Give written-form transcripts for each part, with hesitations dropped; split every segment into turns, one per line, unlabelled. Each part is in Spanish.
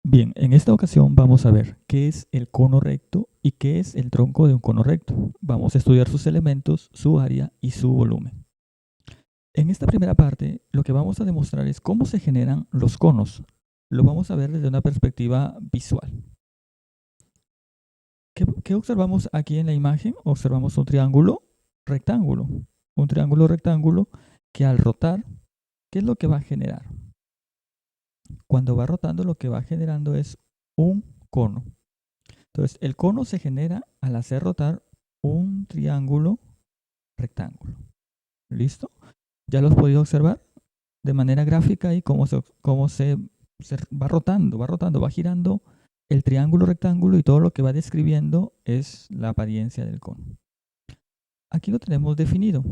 Bien, en esta ocasión vamos a ver qué es el cono recto y qué es el tronco de un cono recto. Vamos a estudiar sus elementos, su área y su volumen. En esta primera parte, lo que vamos a demostrar es cómo se generan los conos. Lo vamos a ver desde una perspectiva visual. ¿Qué observamos aquí en la imagen? Observamos un triángulo rectángulo. Un triángulo rectángulo que al rotar, ¿qué es lo que va a generar? Cuando va rotando, lo que va generando es un cono. Entonces, el cono se genera al hacer rotar un triángulo rectángulo. ¿Listo? Ya lo has podido observar de manera gráfica y cómo se va girando el triángulo rectángulo y todo lo que va describiendo es la apariencia del cono. Aquí lo tenemos definido.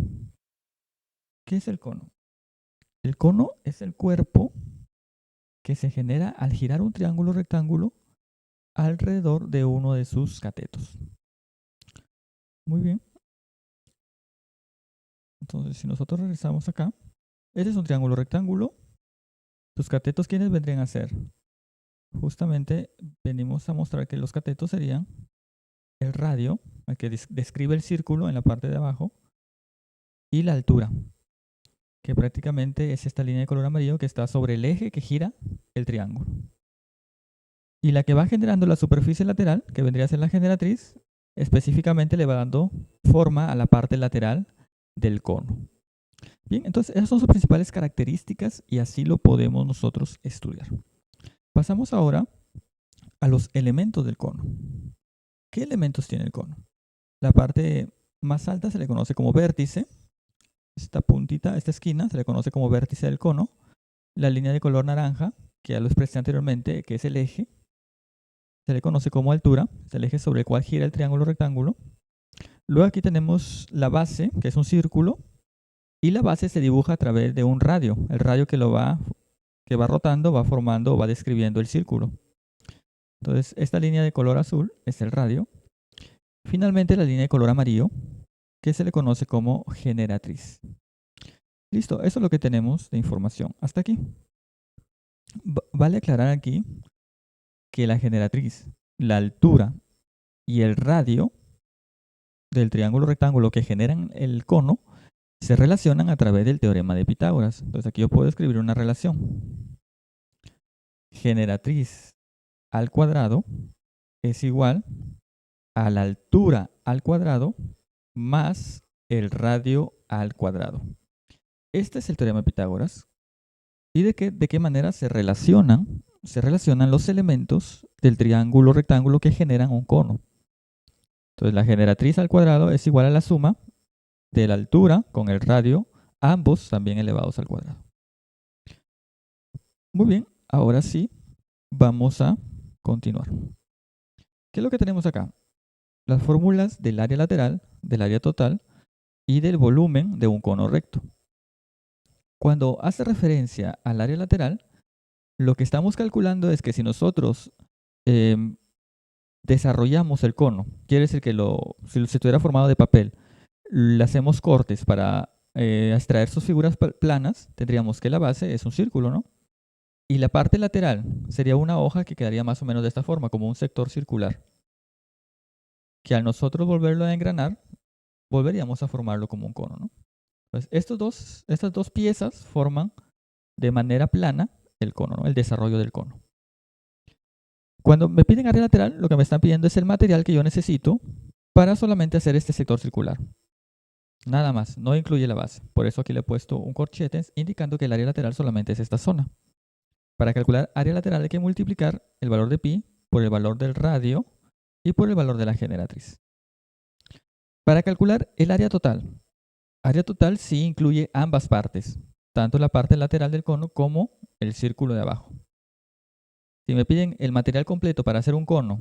¿Qué es el cono? El cono es el cuerpo que se genera al girar un triángulo rectángulo alrededor de uno de sus catetos. Muy bien. Entonces, si nosotros regresamos acá, este es un triángulo rectángulo. Sus catetos, ¿quiénes vendrían a ser? Justamente venimos a mostrar que los catetos serían el radio, el que describe el círculo en la parte de abajo, y la altura, que prácticamente es esta línea de color amarillo que está sobre el eje que gira el triángulo. Y la que va generando la superficie lateral, que vendría a ser la generatriz, específicamente le va dando forma a la parte lateral del cono. Bien, entonces esas son sus principales características y así lo podemos nosotros estudiar. Pasamos ahora a los elementos del cono. ¿Qué elementos tiene el cono? La parte más alta se le conoce como vértice. Esta puntita, esta esquina, se le conoce como vértice del cono. La línea de color naranja, que ya lo expresé anteriormente, que es el eje, se le conoce como altura, es el eje sobre el cual gira el triángulo rectángulo. Luego aquí tenemos la base, que es un círculo, y la base se dibuja a través de un radio. El radio que va rotando, va formando, va describiendo el círculo. Entonces, esta línea de color azul es el radio. Finalmente, la línea de color amarillo, que se le conoce como generatriz. Listo, eso es lo que tenemos de información hasta aquí. Vale aclarar aquí que la generatriz, la altura y el radio del triángulo rectángulo que generan el cono se relacionan a través del teorema de Pitágoras. Entonces aquí yo puedo escribir una relación. Generatriz al cuadrado es igual a la altura al cuadrado más el radio al cuadrado. Este es el teorema de Pitágoras. ¿Y de qué manera se relacionan? Se relacionan los elementos del triángulo rectángulo que generan un cono. Entonces la generatriz al cuadrado es igual a la suma de la altura con el radio, ambos también elevados al cuadrado. Muy bien, ahora sí, vamos a continuar. ¿Qué es lo que tenemos acá? Las fórmulas del área lateral, del área total y del volumen de un cono recto. Cuando hace referencia al área lateral, lo que estamos calculando es que si nosotros desarrollamos el cono, quiere decir que si estuviera formado de papel, le hacemos cortes para extraer sus figuras planas, tendríamos que la base es un círculo, ¿no? Y la parte lateral sería una hoja que quedaría más o menos de esta forma, como un sector circular, que al nosotros volverlo a engranar, volveríamos a formarlo como un cono, ¿no? Pues estas dos piezas forman de manera plana el cono, ¿no? El desarrollo del cono. Cuando me piden área lateral, lo que me están pidiendo es el material que yo necesito para solamente hacer este sector circular. Nada más, no incluye la base. Por eso aquí le he puesto un corchete indicando que el área lateral solamente es esta zona. Para calcular área lateral hay que multiplicar el valor de pi por el valor del radio y por el valor de la generatriz. Para calcular el área total sí incluye ambas partes, tanto la parte lateral del cono como el círculo de abajo. Si me piden el material completo para hacer un cono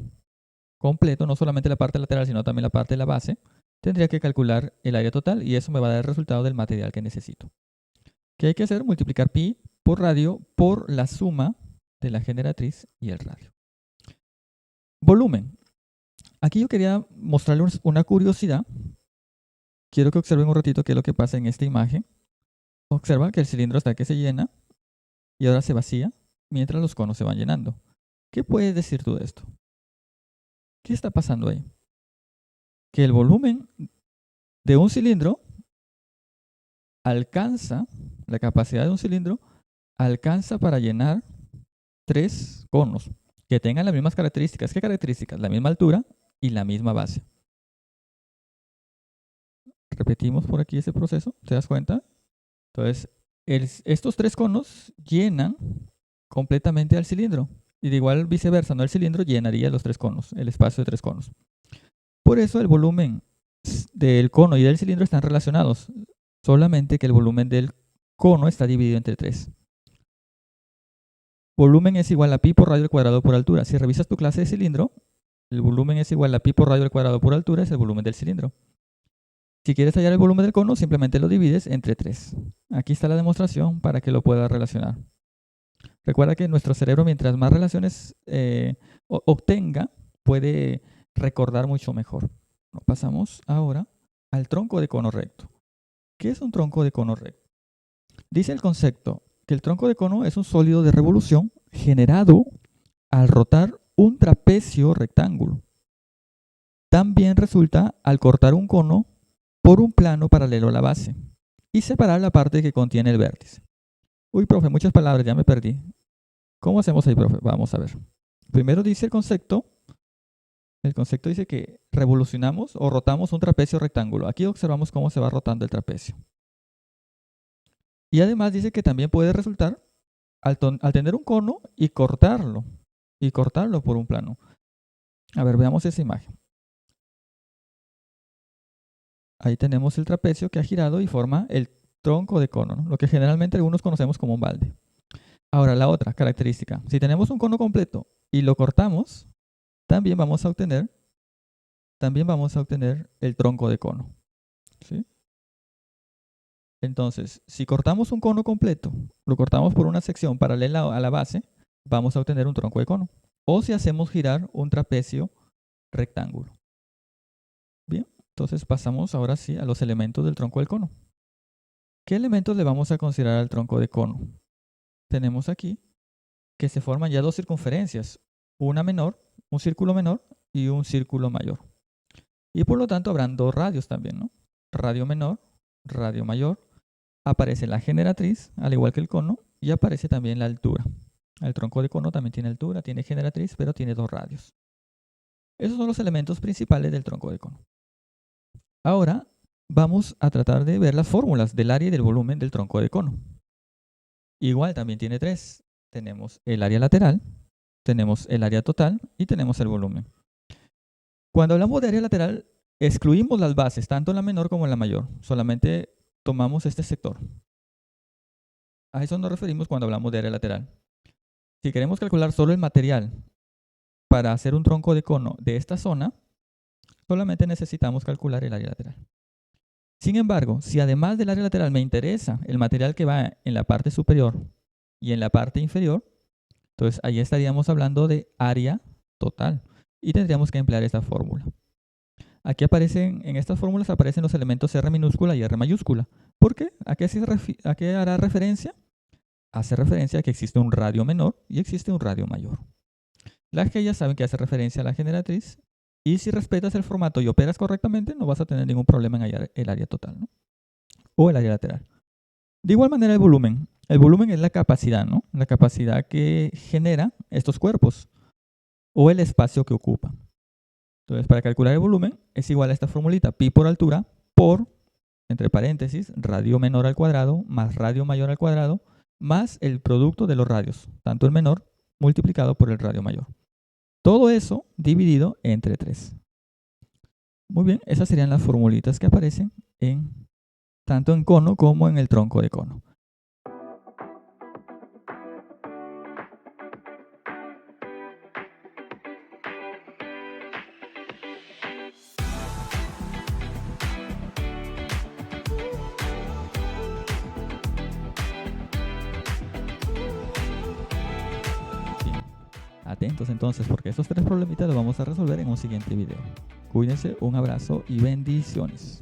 completo, no solamente la parte lateral, sino también la parte de la base, tendría que calcular el área total y eso me va a dar el resultado del material que necesito. ¿Qué hay que hacer? Multiplicar pi por radio por la suma de la generatriz y el radio. Volumen. Aquí yo quería mostrarles una curiosidad. Quiero que observen un ratito qué es lo que pasa en esta imagen. Observa que el cilindro está que se llena y ahora se vacía mientras los conos se van llenando. ¿Qué puedes decir tú de esto? ¿Qué está pasando ahí? Que el volumen de un cilindro alcanza, la capacidad de un cilindro alcanza para llenar 3 conos que tengan las mismas características. ¿Qué características? La misma altura y la misma base. Repetimos por aquí ese proceso, ¿te das cuenta? Entonces, estos 3 conos llenan completamente al cilindro. Y de igual viceversa, ¿no? El cilindro llenaría los 3 conos, el espacio de 3 conos. Por eso el volumen del cono y del cilindro están relacionados, solamente que el volumen del cono está dividido entre 3. Volumen es igual a pi por radio al cuadrado por altura. Si revisas tu clase de cilindro, el volumen es igual a pi por radio al cuadrado por altura, es el volumen del cilindro. Si quieres hallar el volumen del cono, simplemente lo divides entre 3. Aquí está la demostración para que lo puedas relacionar. Recuerda que nuestro cerebro, mientras más relaciones obtenga, puede recordar mucho mejor. Pasamos ahora al tronco de cono recto. ¿Qué es un tronco de cono recto? Dice el concepto que el tronco de cono es un sólido de revolución generado al rotar un trapecio rectángulo. También resulta al cortar un cono por un plano paralelo a la base y separar la parte que contiene el vértice. Uy, profe, muchas palabras, ya me perdí. ¿Cómo hacemos ahí, profe? Vamos a ver. Primero dice el concepto dice que revolucionamos o rotamos un trapecio rectángulo. Aquí observamos cómo se va rotando el trapecio. Y además dice que también puede resultar al tener un cono y cortarlo por un plano. A ver, veamos esa imagen. Ahí tenemos el trapecio que ha girado y forma el tronco de cono, ¿no? Lo que generalmente algunos conocemos como un balde. Ahora, la otra característica. Si tenemos un cono completo y lo cortamos, también vamos a obtener el tronco de cono. ¿Sí? Entonces, si cortamos un cono completo, lo cortamos por una sección paralela a la base, vamos a obtener un tronco de cono. O si hacemos girar un trapecio rectángulo. Bien, entonces pasamos ahora sí a los elementos del tronco del cono. ¿Qué elementos le vamos a considerar al tronco de cono? Tenemos aquí que se forman ya 2 circunferencias, una menor, un círculo menor y un círculo mayor. Y por lo tanto habrán 2 radios también, ¿no? Radio menor, radio mayor. Aparece la generatriz, al igual que el cono, y aparece también la altura. El tronco de cono también tiene altura, tiene generatriz, pero tiene 2 radios. Esos son los elementos principales del tronco de cono. Ahora vamos a tratar de ver las fórmulas del área y del volumen del tronco de cono. Igual también tiene 3. Tenemos el área lateral, tenemos el área total y tenemos el volumen. Cuando hablamos de área lateral, excluimos las bases, tanto en la menor como en la mayor. Solamente tomamos este sector. A eso nos referimos cuando hablamos de área lateral. Si queremos calcular solo el material para hacer un tronco de cono de esta zona, solamente necesitamos calcular el área lateral. Sin embargo, si además del área lateral me interesa el material que va en la parte superior y en la parte inferior, entonces ahí estaríamos hablando de área total y tendríamos que emplear esta fórmula. Aquí en estas fórmulas aparecen los elementos R minúscula y R mayúscula. ¿Por qué? ¿A qué hará referencia? Hace referencia a que existe un radio menor y existe un radio mayor. Las que ya saben que hace referencia a la generatriz. Y si respetas el formato y operas correctamente, no vas a tener ningún problema en hallar el área total, ¿no? O el área lateral. De igual manera el volumen. El volumen es la capacidad, ¿no? La capacidad que genera estos cuerpos o el espacio que ocupa. Entonces, para calcular el volumen es igual a esta formulita, pi por altura por, entre paréntesis, radio menor al cuadrado más radio mayor al cuadrado más el producto de los radios, tanto el menor multiplicado por el radio mayor. Todo eso dividido entre 3. Muy bien, esas serían las formulitas que aparecen tanto en cono como en el tronco de cono. Atentos entonces, porque estos 3 problemitas los vamos a resolver en un siguiente video. Cuídense, un abrazo y bendiciones.